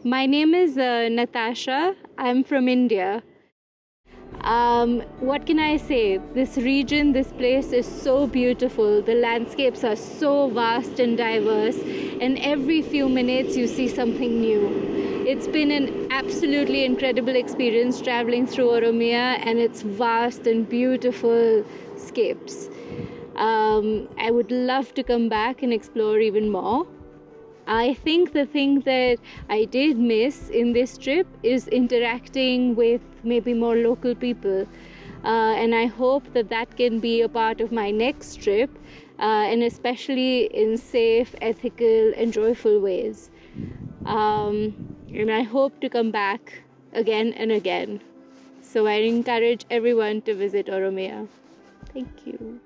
My name is Natasha. I'm from India. What can I say? This region, this place is so beautiful. The landscapes are so vast and diverse, and every few minutes you see something new. It's been an absolutely incredible experience traveling through Oromia and its vast and beautiful scapes. I would love to come back and explore even more. I think the thing that I did miss in this trip is interacting with maybe more local people. And I hope that that can be a part of my next trip, and especially in safe, ethical, and joyful ways. And I hope to come back again and again. So I encourage everyone to visit Oromia. Thank you.